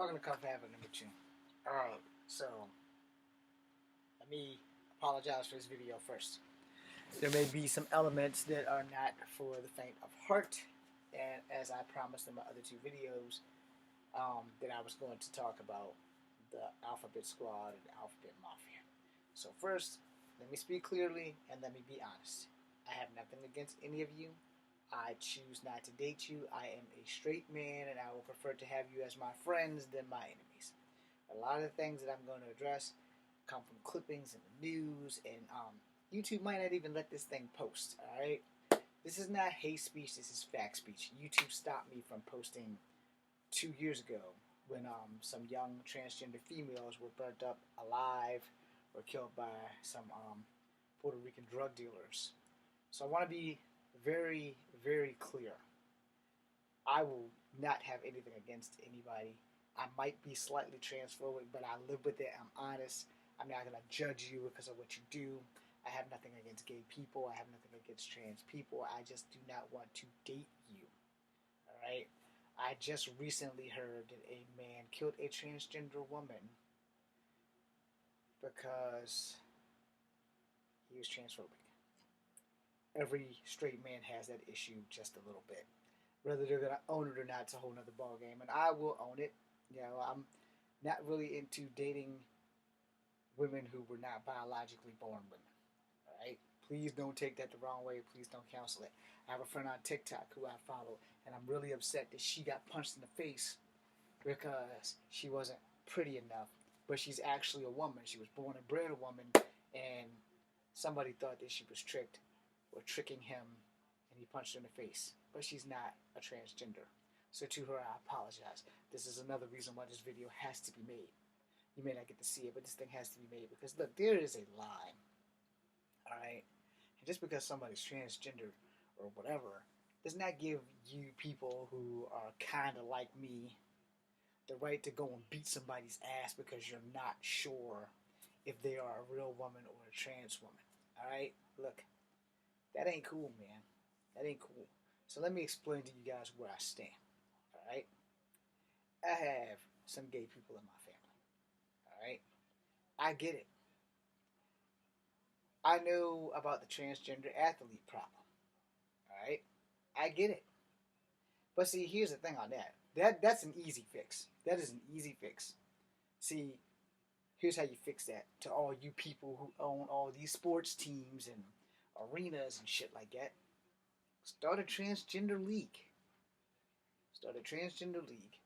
Welcome to Cup Having number 2. Alright, so let me apologize for this video first. There may be some elements that are not for the faint of heart, and as I promised in my other two videos, that I was going to talk about the Alphabet Squad and the Alphabet Mafia. So first, let me speak clearly and let me be honest. I have nothing against any of you. I choose not to date you. I am a straight man, and I will prefer to have you as my friends than my enemies. A lot of the things that I'm going to address come from clippings in the news, and YouTube might not even let this thing post, alright? This is not hate speech, this is fact speech. YouTube stopped me from posting 2 years ago when some young transgender females were burnt up alive or killed by some Puerto Rican drug dealers. So I want to be very, very clear. I will not have anything against anybody. I might be slightly transphobic, but I live with it. I'm honest. I'm not going to judge you because of what you do. I have nothing against gay people. I have nothing against trans people. I just do not want to date you. Alright? I just recently heard that a man killed a transgender woman because he was transphobic. Every straight man has that issue just a little bit. Whether they're going to own it or not, it's a whole nother ballgame. And I will own it. You know, I'm not really into dating women who were not biologically born women. Alright? Please don't take that the wrong way. Please don't counsel it. I have a friend on TikTok who I follow, and I'm really upset that she got punched in the face because she wasn't pretty enough. But she's actually a woman. She was born and bred a woman, and somebody thought that she was tricked or tricking him, and he punched her in the face. But she's not a transgender. So to her, I apologize. This is another reason why this video has to be made. You may not get to see it, but this thing has to be made because, look, there is a line. Alright? And just because somebody's transgender or whatever does not give you people who are kind of like me the right to go and beat somebody's ass because you're not sure if they are a real woman or a trans woman. Alright? Look, that ain't cool, man. That ain't cool. So let me explain to you guys where I stand. Alright? I have some gay people in my family. Alright? I get it. I know about the transgender athlete problem. Alright? I get it. But see, here's the thing on that. That's an easy fix. That is an easy fix. See, here's how you fix that to all you people who own all these sports teams and arenas and shit like that. Start a transgender league. Start a transgender league,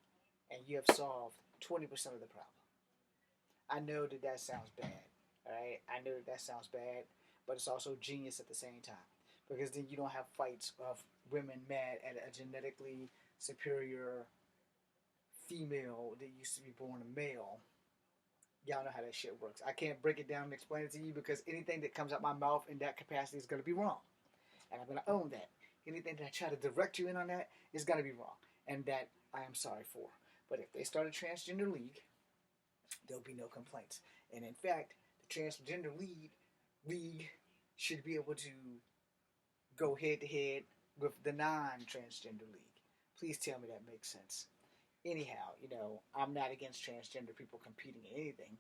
and you have solved 20% of the problem. I know that sounds bad. Alright? I know that sounds bad, but it's also genius at the same time. Because then you don't have fights of women mad at a genetically superior female that used to be born a male. Y'all know how that shit works. I can't break it down and explain it to you because anything that comes out my mouth in that capacity is going to be wrong. And I'm going to own that. Anything that I try to direct you in on that is going to be wrong. And that I am sorry for. But if they start a transgender league, there'll be no complaints. And in fact, the transgender league should be able to go head to head with the non-transgender league. Please tell me that makes sense. Anyhow, you know, I'm not against transgender people competing in anything.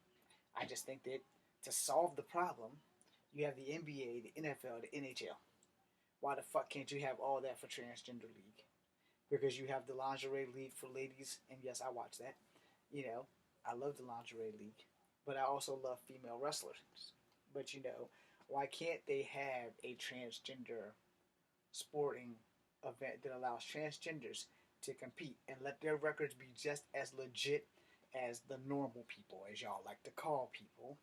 I just think that to solve the problem, you have the NBA, the NFL, the NHL. Why the fuck can't you have all that for transgender league? Because you have the lingerie league for ladies, and yes, I watch that. You know, I love the lingerie league, but I also love female wrestlers. But you know, why can't they have a transgender sporting event that allows transgenders to compete and let their records be just as legit as the normal people, as y'all like to call people?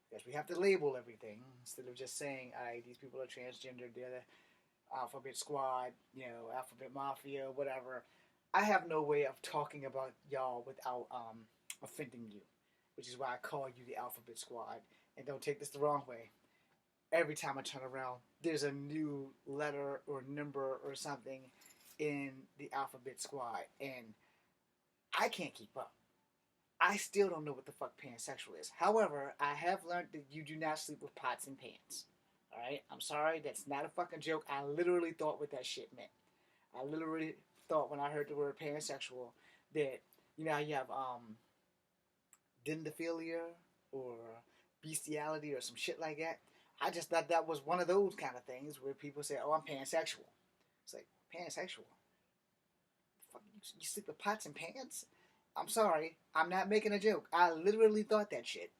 Because we have to label everything instead of just saying, alright, these people are transgender, they're the Alphabet Squad, you know, Alphabet Mafia, whatever. I have no way of talking about y'all without offending you, which is why I call you the Alphabet Squad. And don't take this the wrong way. Every time I turn around, there's a new letter or number or something in the Alphabet Squad, and I can't keep up. I still don't know what the fuck pansexual is. However, I have learned that you do not sleep with pots and pans. Alright? I'm sorry, that's not a fucking joke. I literally thought what that shit meant. I literally thought when I heard the word pansexual that You know how you have dendophilia or bestiality or some shit like that. I just thought that was one of those kind of things where people say, "Oh, I'm pansexual." It's like pansexual. Fuck, you sleep with pots and pans? I'm sorry, I'm not making a joke. I literally thought that shit.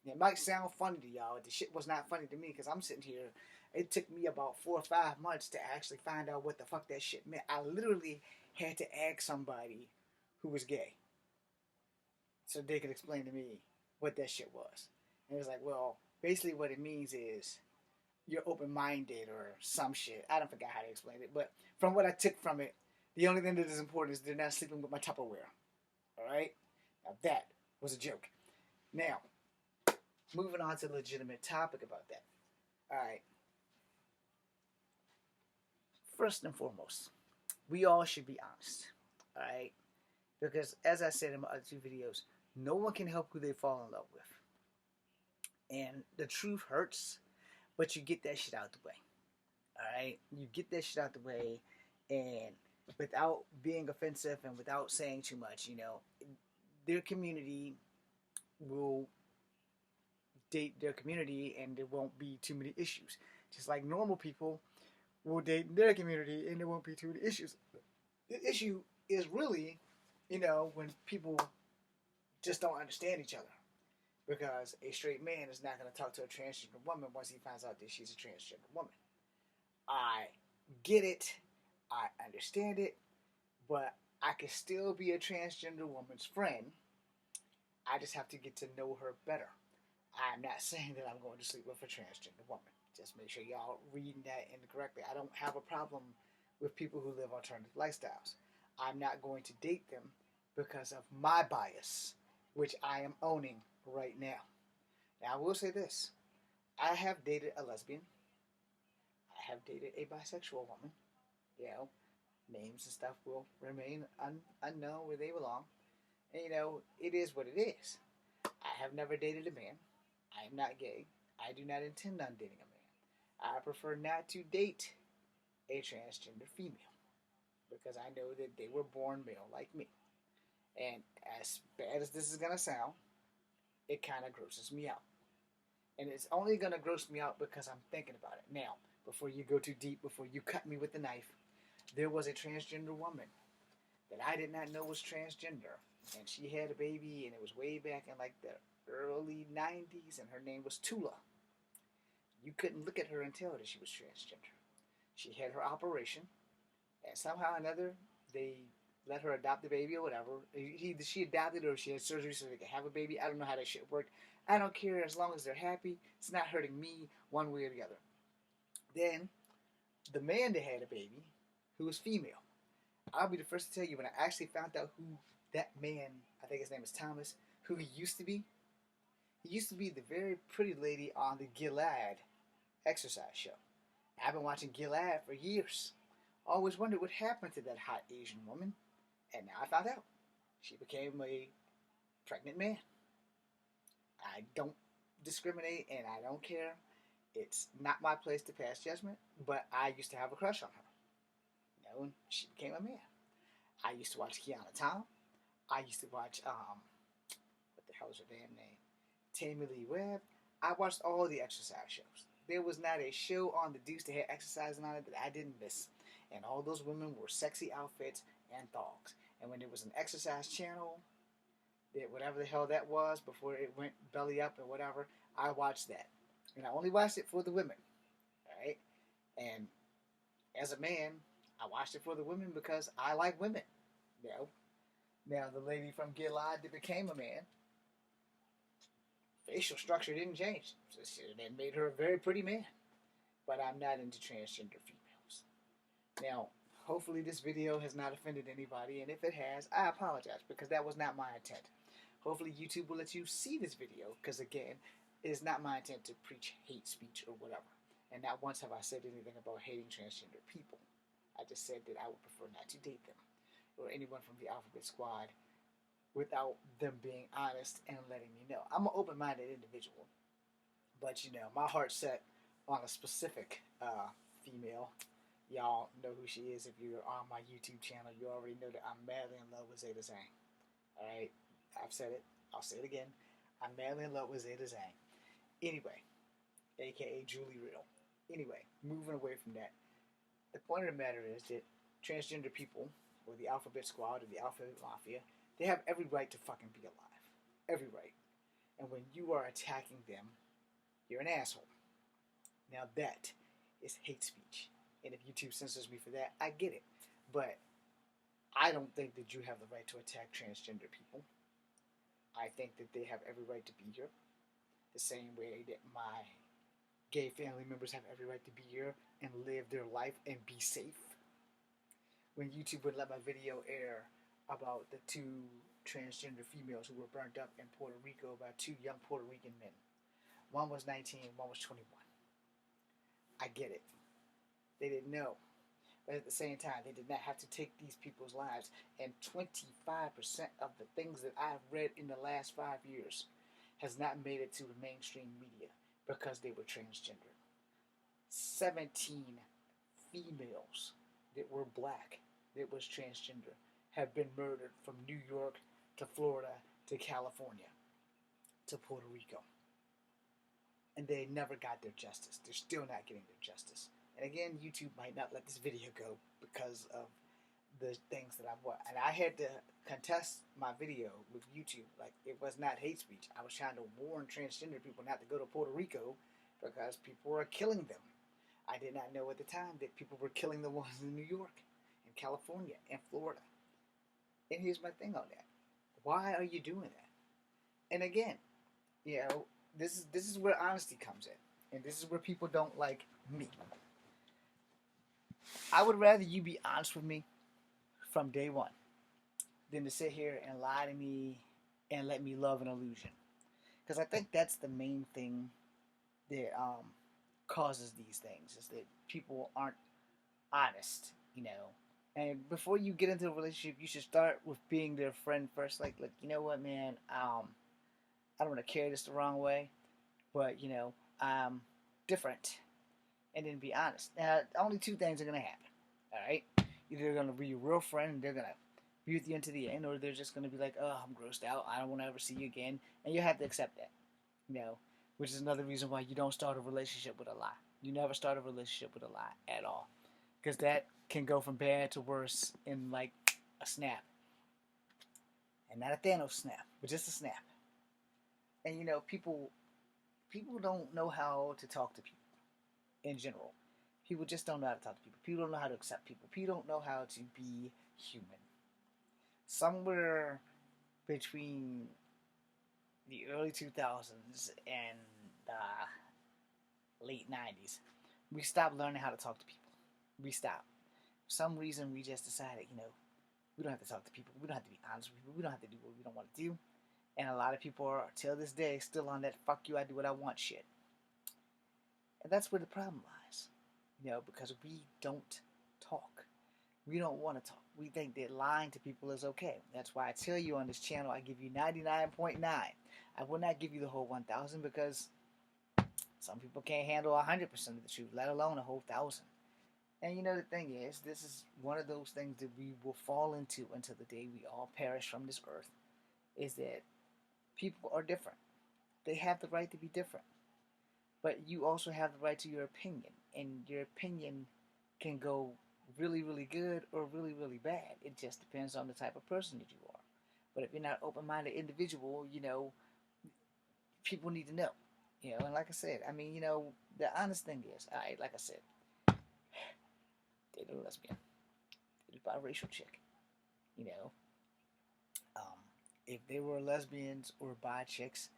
It might sound funny to y'all. The shit was not funny to me because I'm sitting here. It took me about 4 or 5 months to actually find out what the fuck that shit meant. I literally had to ask somebody who was gay so they could explain to me what that shit was. And it was like, well, basically what it means is you're open-minded or some shit. I don't forget how to explain it, but from what I took from it, the only thing that is important is they're not sleeping with my Tupperware. All right? Now that was a joke. Now, moving on to the legitimate topic about that. All right. First and foremost, we all should be honest. All right? Because as I said in my other 2 videos, no one can help who they fall in love with. And the truth hurts, but you get that shit out the way. Alright? You get that shit out the way, and without being offensive and without saying too much, you know, their community will date their community and there won't be too many issues. Just like normal people will date their community and there won't be too many issues. The issue is really, you know, when people just don't understand each other. Because a straight man is not going to talk to a transgender woman once he finds out that she's a transgender woman. I get it. I understand it. But I can still be a transgender woman's friend. I just have to get to know her better. I'm not saying that I'm going to sleep with a transgender woman. Just make sure y'all reading that incorrectly. I don't have a problem with people who live alternative lifestyles. I'm not going to date them because of my bias, which I am owning right now. Now, I will say this. I have dated a lesbian. I have dated a bisexual woman. You know, names and stuff will remain unknown where they belong. And, you know, it is what it is. I have never dated a man. I am not gay. I do not intend on dating a man. I prefer not to date a transgender female because I know that they were born male like me. And as bad as this is going to sound, it kind of grosses me out. And it's only going to gross me out because I'm thinking about it. Now, before you go too deep, before you cut me with the knife, there was a transgender woman that I did not know was transgender. And she had a baby, and it was way back in like the early 90s, and her name was Tula. You couldn't look at her and tell that she was transgender. She had her operation, and somehow or another, they let her adopt the baby or whatever. She adopted or she had surgery so they could have a baby. I don't know how that shit worked. I don't care as long as they're happy. It's not hurting me one way or the other. Then, the man that had a baby, who was female, I'll be the first to tell you when I actually found out who that man, I think his name is Thomas, who he used to be. He used to be the very pretty lady on the Gilead exercise show. I've been watching Gilead for years. Always wondered what happened to that hot Asian woman. And now I found out. She became a pregnant man. I don't discriminate and I don't care. It's not my place to pass judgment, but I used to have a crush on her. You know, and she became a man. I used to watch Kiana Tom. I used to watch, what the hell is her damn name? Tammy Lee Webb. I watched all the exercise shows. There was not a show on the Deuce that had exercising on it that I didn't miss. And all those women wore sexy outfits and thongs. And when there was an exercise channel, that whatever the hell that was, before it went belly up or whatever, I watched that. And I only watched it for the women. Alright? And as a man, I watched it for the women because I like women. You know? Now, the lady from Gilead that became a man, facial structure didn't change. That made her a very pretty man. But I'm not into transgender females. Now, hopefully this video has not offended anybody, and if it has, I apologize, because that was not my intent. Hopefully YouTube will let you see this video, because again, it is not my intent to preach hate speech or whatever. And not once have I said anything about hating transgender people. I just said that I would prefer not to date them, or anyone from the Alphabet Squad, without them being honest and letting me know. I'm an open-minded individual, but you know, my heart's set on a specific female. Y'all know who she is if you're on my YouTube channel. You already know that I'm madly in love with Zeta Zhang. All right, I've said it. I'll say it again. I'm madly in love with Zeta Zhang. Anyway, aka Julie Riddle. Anyway, moving away from that, the point of the matter is that transgender people, or the Alphabet Squad, or the Alphabet Mafia, they have every right to fucking be alive. Every right. And when you are attacking them, you're an asshole. Now that is hate speech. And if YouTube censors me for that, I get it. But I don't think that you have the right to attack transgender people. I think that they have every right to be here. The same way that my gay family members have every right to be here and live their life and be safe. When YouTube would let my video air about the two transgender females who were burnt up in Puerto Rico by two young Puerto Rican men. One was 19, one was 21. I get it. They didn't know. But at the same time, they did not have to take these people's lives. And 25% of the things that I've read in the last 5 years has not made it to the mainstream media because they were transgender. 17 females that were black, that was transgender, have been murdered from New York to Florida to California to Puerto Rico. And they never got their justice. They're still not getting their justice. And again, YouTube might not let this video go because of the things that I've watched. And I had to contest my video with YouTube. Like, it was not hate speech. I was trying to warn transgender people not to go to Puerto Rico because people were killing them. I did not know at the time that people were killing the ones in New York, in California, and Florida. And here's my thing on that. Why are you doing that? And again, you know, this is where honesty comes in. And this is where people don't like me. I would rather you be honest with me from day one than to sit here and lie to me and let me love an illusion. Because I think that's the main thing that causes these things, is that people aren't honest, you know. And before you get into a relationship, you should start with being their friend first. Like, you know what, man, I don't want to carry this the wrong way, but, you know, I'm different. And then be honest. Now, only two things are going to happen, all right? Either they're going to be your real friend and they're going to be with you until the end, or they're just going to be like, oh, I'm grossed out, I don't want to ever see you again. And you have to accept that, you know, which is another reason why you don't start a relationship with a lie. You never start a relationship with a lie at all. Because that can go from bad to worse in like a snap. And not a Thanos snap, but just a snap. And, you know, people don't know how to talk to people in general. People just don't know how to talk to people. People don't know how to accept people. People don't know how to be human. Somewhere between the early 2000s and the late 90s, we stopped learning how to talk to people. We stopped. For some reason, we just decided, you know, we don't have to talk to people. We don't have to be honest with people. We don't have to do what we don't want to do. And a lot of people are, till this day, still on that fuck you, I do what I want shit. And that's where the problem lies. You know, because we don't talk. We don't want to talk. We think that lying to people is okay. That's why I tell you on this channel, I give you 99.9. I will not give you the whole 1,000 because some people can't handle 100% of the truth, let alone a whole 1,000. And you know, the thing is, this is one of those things that we will fall into until the day we all perish from this earth, is that people are different. They have the right to be different. But you also have the right to your opinion. And your opinion can go really, really good or really, really bad. It just depends on the type of person that you are. But if you're not an open-minded individual, you know, people need to know. You know, and like I said, I mean, you know, the honest thing is, like I said, dated a lesbian, dated a biracial chick. You know, if they were lesbians or bi chicks,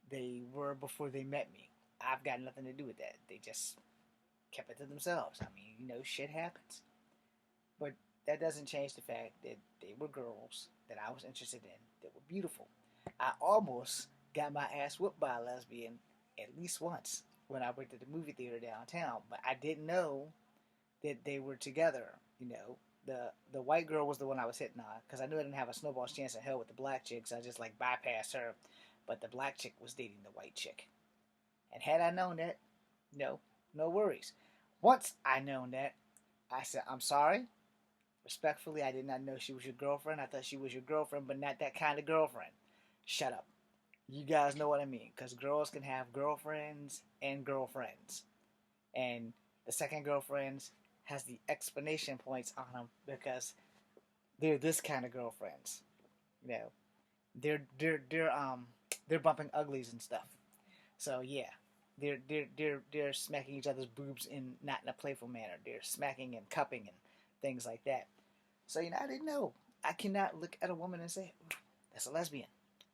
they were before they met me. I've got nothing to do with that. They just kept it to themselves. I mean, you know, shit happens. But that doesn't change the fact that they were girls that I was interested in that were beautiful. I almost got my ass whooped by a lesbian at least once when I went to the movie theater downtown, but I didn't know that they were together. You know, the white girl was the one I was hitting on because I knew I didn't have a snowball's chance in hell with the black chick, so I just like bypassed her. But the black chick was dating the white chick. And had I known that, no worries. Once I known that, I said, I'm sorry, Respectfully, I did not know she was your girlfriend. I thought she was your girlfriend, but not that kind of girlfriend. Shut up. You guys know what I mean. Because girls can have girlfriends and girlfriends. And the second girlfriends has the explanation points on them because they're this kind of girlfriends. You know, they're bumping uglies and stuff. So yeah, they're smacking each other's boobs in not in a playful manner. They're smacking and cupping and things like that. So I didn't know. I cannot look at a woman and say, that's a lesbian.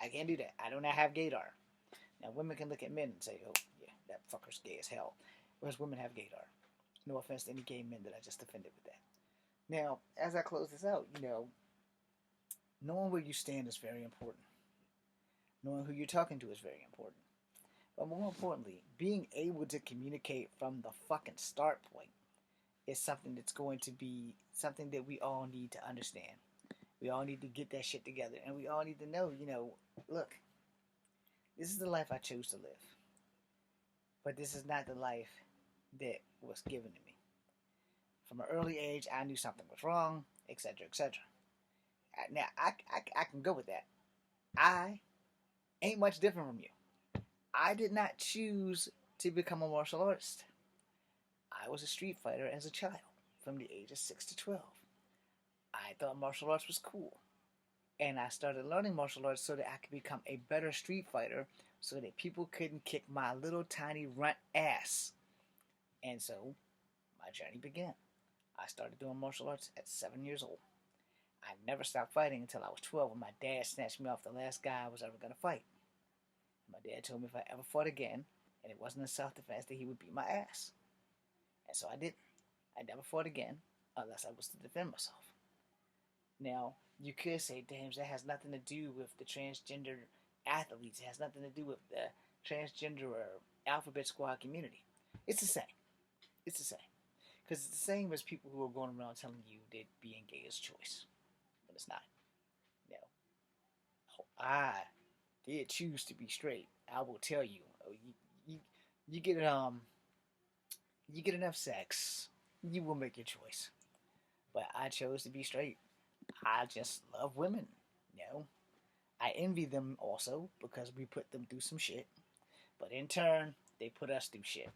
I can't do that. I do not have gaydar. Now women can look at men and say, oh yeah, that fucker's gay as hell. Whereas women have gaydar. No offense to any gay men that I just offended with that. Now, as I close this out, knowing where you stand is very important. Knowing who you're talking to is very important. But more importantly, being able to communicate from the fucking start point is something that's going to be something that we all need to understand. We all need to get that shit together. And we all need to know, look, this is the life I chose to live. But this is not the life that was given to me. From an early age, I knew something was wrong, etc., etc. Now, I can go with that. I ain't much different from you. I did not choose to become a martial artist. I was a street fighter as a child from the age of 6 to 12. I thought martial arts was cool. And I started learning martial arts so that I could become a better street fighter so that people couldn't kick my little tiny runt ass. And so, my journey began. I started doing martial arts at 7 years old. I never stopped fighting until I was 12 when my dad snatched me off the last guy I was ever going to fight. My dad told me if I ever fought again, and it wasn't in self-defense, that he would beat my ass. And so I didn't. I never fought again unless I was to defend myself. Now, you could say, damn, that has nothing to do with the transgender athletes. It has nothing to do with the transgender or alphabet squad community. It's the same. It's the same. Because it's the same as people who are going around telling you that being gay is choice. But it's not. I did choose to be straight. I will tell you. You get you get enough sex, you will make your choice. But I chose to be straight. I just love women. I envy them also because we put them through some shit. But in turn, they put us through shit.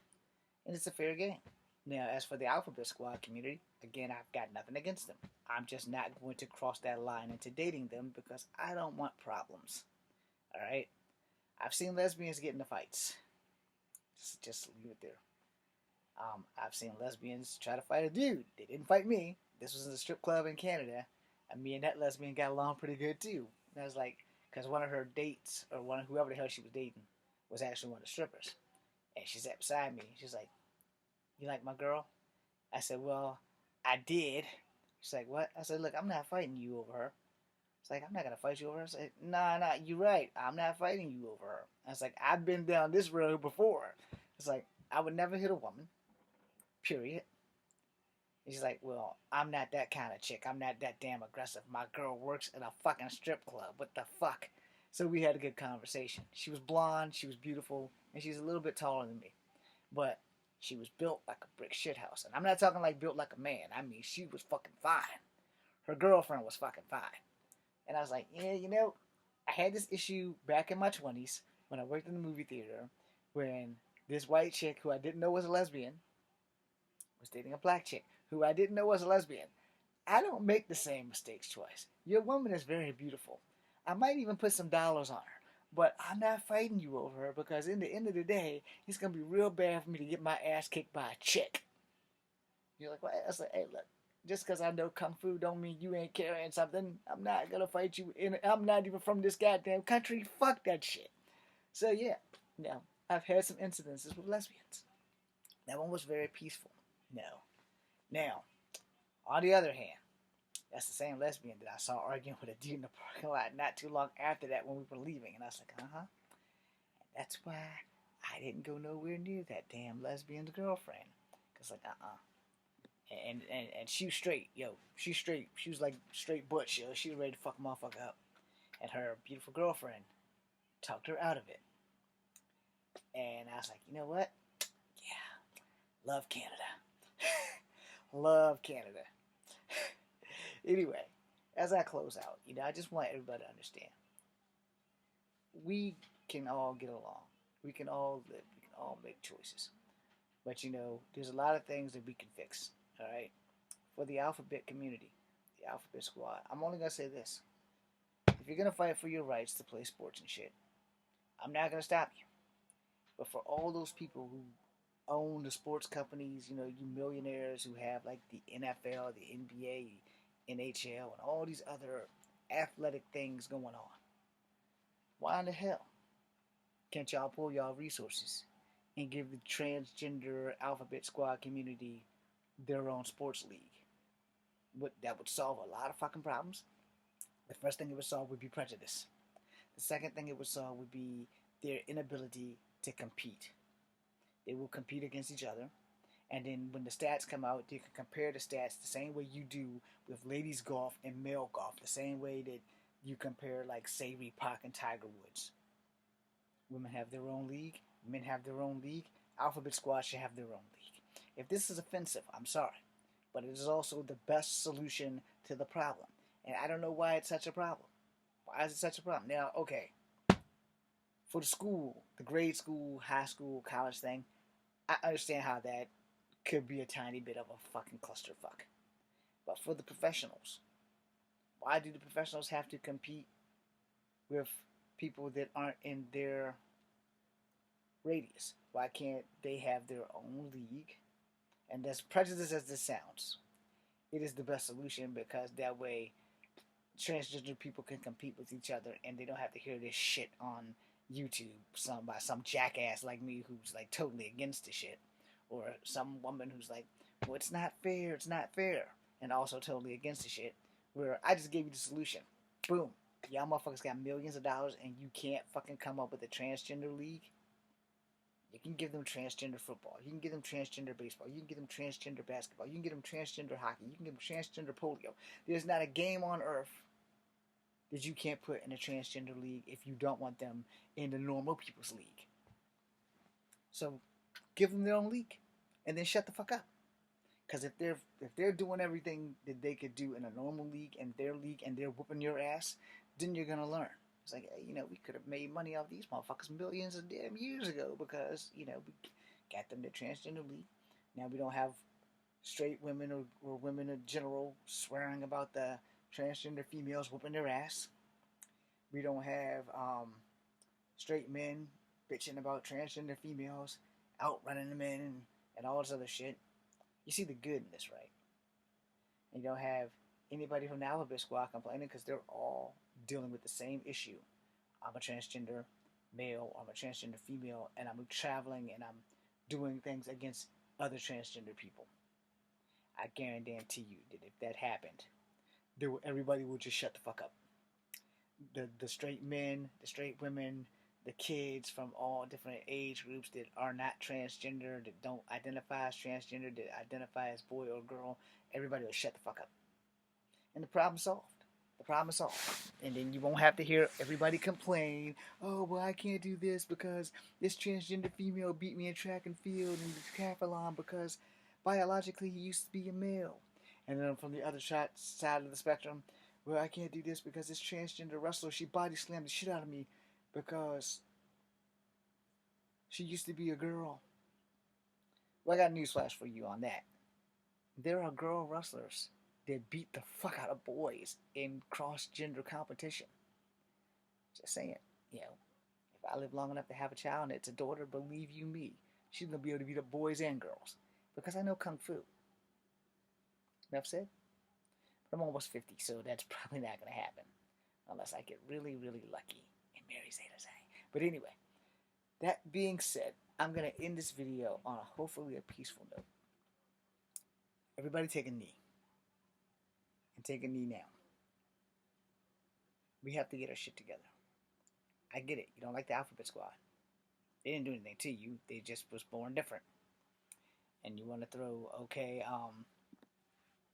And it's a fair game. Now, as for the Alphabet Squad community, again, I've got nothing against them. I'm just not going to cross that line into dating them because I don't want problems. Alright? I've seen lesbians get into fights. Just leave it there. I've seen lesbians try to fight a dude. They didn't fight me. This was in a strip club in Canada. And me and that lesbian got along pretty good too. And I was like, because one of her dates, or whoever the hell she was dating, was actually one of the strippers. And she sat beside me. She's like, you like my girl? I said, well, I did. She's like, what? I said, look, I'm not fighting you over her. It's like, I'm not going to fight you over her. I said, nah, you're right. I'm not fighting you over her. I was like, I've been down this road before. It's like, I would never hit a woman. Period. And she's like, well, I'm not that kind of chick. I'm not that damn aggressive. My girl works at a fucking strip club. What the fuck? So we had a good conversation. She was blonde, she was beautiful, and she's a little bit taller than me. But she was built like a brick shithouse. And I'm not talking like built like a man. I mean, she was fucking fine. Her girlfriend was fucking fine. And I was like, yeah, I had this issue back in my 20s when I worked in the movie theater when this white chick who I didn't know was a lesbian was dating a black chick who I didn't know was a lesbian. I don't make the same mistakes twice. Your woman is very beautiful. I might even put some dollars on her. But I'm not fighting you over her because in the end of the day, it's going to be real bad for me to get my ass kicked by a chick. You're like, what? I was like, hey, look, just because I know Kung Fu don't mean you ain't carrying something. I'm not going to fight you. I'm not even from this goddamn country. Fuck that shit. So, yeah. Now, I've had some incidences with lesbians. That one was very peaceful. No. Now, on the other hand, that's the same lesbian that I saw arguing with a dude in the parking lot not too long after that when we were leaving. And I was like, uh-huh. And that's why I didn't go nowhere near that damn lesbian's girlfriend. Because, like, And she was straight, yo. She's straight. She was like straight butch, yo. She was ready to fuck a motherfucker up. And her beautiful girlfriend talked her out of it. And I was like, you know what? Yeah. Love Canada. Love Canada. Anyway, as I close out, I just want everybody to understand we can all get along. We can all live. We can all make choices. But there's a lot of things that we can fix. All right. For the alphabet community, the alphabet squad, I'm only gonna say this: if you're gonna fight for your rights to play sports and shit, I'm not gonna stop you. But for all those people who own the sports companies, you millionaires who have like the NFL, the NBA, NHL, and all these other athletic things going on, why in the hell can't y'all pull y'all resources and give the transgender alphabet squad community their own sports league? That would solve a lot of fucking problems. The first thing it would solve would be prejudice. The second thing it would solve would be their inability to compete. They will compete against each other, and then when the stats come out, you can compare the stats the same way you do with ladies golf and male golf, the same way that you compare like Sadie Park and Tiger Woods. Women have their own league, men have their own league, Alphabet Squad should have their own league. If this is offensive, I'm sorry, but it is also the best solution to the problem. And I don't know why it's such a problem. Why is it such a problem? Now, okay, for the school, the grade school, high school, college thing, I understand how that could be a tiny bit of a fucking clusterfuck. But for the professionals, why do the professionals have to compete with people that aren't in their radius? Why can't they have their own league? And as prejudiced as this sounds, it is the best solution because that way transgender people can compete with each other and they don't have to hear this shit on YouTube by some jackass like me who's like totally against the shit, or some woman who's like, well, it's not fair, and also totally against the shit, where I just gave you the solution. Boom. Y'all motherfuckers got millions of dollars and you can't fucking come up with a transgender league. You can give them transgender football. You can give them transgender baseball. You can give them transgender basketball. You can give them transgender hockey. You can give them transgender polio. There's not a game on earth that you can't put in a transgender league if you don't want them in the normal people's league. So give them their own league and then shut the fuck up. Because if they're doing everything that they could do in a normal league and their league and they're whooping your ass, then you're gonna learn. It's like, hey, we could have made money off these motherfuckers millions of damn years ago because, we got them the transgender league. Now we don't have straight women or women in general swearing about the transgender females whooping their ass. We don't have straight men bitching about transgender females outrunning the men and all this other shit. You see the good in this, right? And you don't have anybody from the Alphabet Squad complaining because they're all dealing with the same issue. I'm a transgender male, I'm a transgender female, and I'm traveling and I'm doing things against other transgender people. I guarantee you that if that happened, everybody would just shut the fuck up. The straight men, the straight women, the kids from all different age groups that are not transgender, that don't identify as transgender, that identify as boy or girl, everybody will shut the fuck up. And the problem's solved. The problem is solved. And then you won't have to hear everybody complain, oh, well, I can't do this because this transgender female beat me in track and field and decathlon because biologically he used to be a male. And then from the other side of the spectrum, well, I can't do this because this transgender wrestler, she body slammed the shit out of me because she used to be a girl. Well, I got a newsflash for you on that. There are girl wrestlers that beat the fuck out of boys in cross-gender competition. Just saying, if I live long enough to have a child and it's a daughter, believe you me, she's going to be able to beat up boys and girls because I know Kung Fu. Nuff said? But I'm almost 50, so that's probably not going to happen unless I get really, really lucky and marry Zeta Zay. But anyway, that being said, I'm going to end this video on hopefully a peaceful note. Everybody take a knee. And take a knee now. We have to get our shit together. I get it. You don't like the Alphabet Squad. They didn't do anything to you. They just was born different. And you want to throw,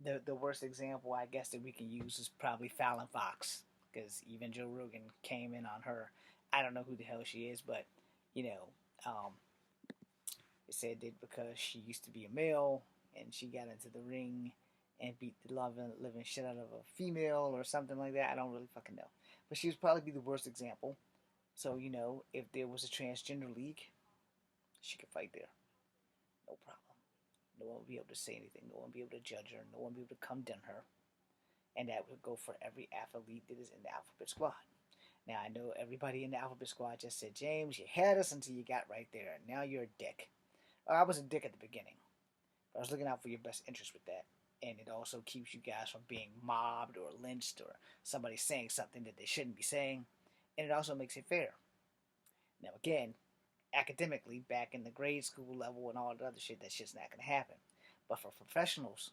the worst example I guess that we can use is probably Fallon Fox. Because even Joe Rogan came in on her. I don't know who the hell she is, but, it said that because she used to be a male and she got into the ring and beat the living shit out of a female or something like that. I don't really fucking know. But she would probably be the worst example. So, if there was a transgender league, she could fight there. No problem. No one would be able to say anything. No one would be able to judge her. No one would be able to condemn her. And that would go for every athlete that is in the Alphabet Squad. Now, I know everybody in the Alphabet Squad just said, James, you had us until you got right there. And now you're a dick. Well, I was a dick at the beginning. But I was looking out for your best interest with that. And it also keeps you guys from being mobbed or lynched or somebody saying something that they shouldn't be saying. And it also makes it fair. Now, again, academically, back in the grade school level and all the other shit, that shit's not going to happen. But for professionals,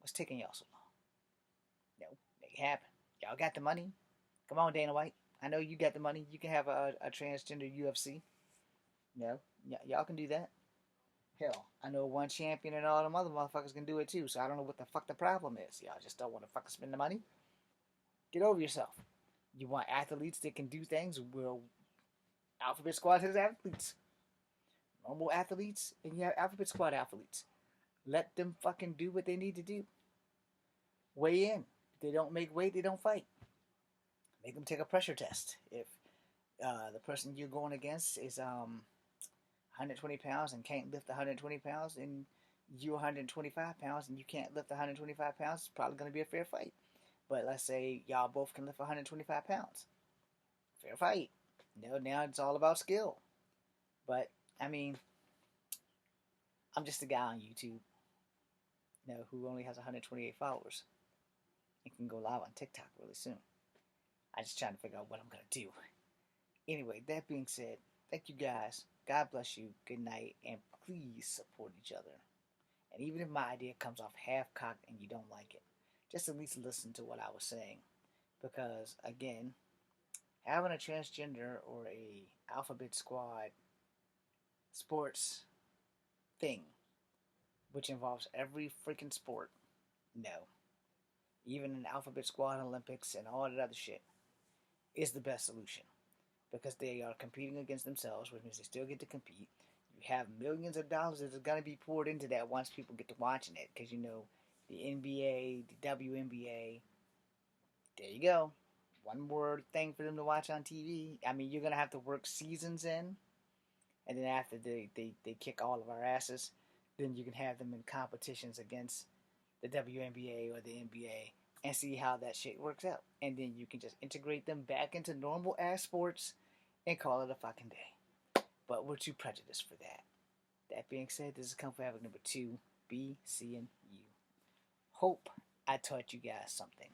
what's taking y'all so long? Make it happen. Y'all got the money. Come on, Dana White. I know you got the money. You can have a transgender UFC. Y'all can do that. Hell, I know one champion and all them other motherfuckers can do it too. So I don't know what the fuck the problem is. Y'all just don't want to fucking spend the money. Get over yourself. You want athletes that can do things? Well, Alphabet Squad has athletes. Normal athletes, and you have Alphabet Squad athletes. Let them fucking do what they need to do. Weigh in. If they don't make weight, they don't fight. Make them take a pressure test. If the person you're going against is 120 pounds and can't lift 120 pounds, and you're 125 pounds and you can't lift 125 pounds, it's probably going to be a fair fight. But let's say y'all both can lift 125 pounds. Fair fight. Now it's all about skill. But, I mean, I'm just a guy on YouTube, who only has 128 followers and can go live on TikTok really soon. I'm just trying to figure out what I'm going to do. Anyway, that being said, thank you guys. God bless you. Good night. And please support each other. And even if my idea comes off half-cocked and you don't like it, just at least listen to what I was saying. Because, again, having a transgender or a Alphabet Squad sports thing, which involves every freaking sport, no. Even an Alphabet Squad Olympics and all that other shit, is the best solution. Because they are competing against themselves, which means they still get to compete. You have millions of dollars that are going to be poured into that once people get to watching it. Because, the NBA, the WNBA, there you go. One more thing for them to watch on TV. I mean, you're going to have to work seasons in. And then after they kick all of our asses, then you can have them in competitions against the WNBA or the NBA and see how that shit works out. And then you can just integrate them back into normal ass sports and call it a fucking day. But we're too prejudiced for that. That being said, this is Comfort Havoc number 2. Be seeing you. Hope I taught you guys something.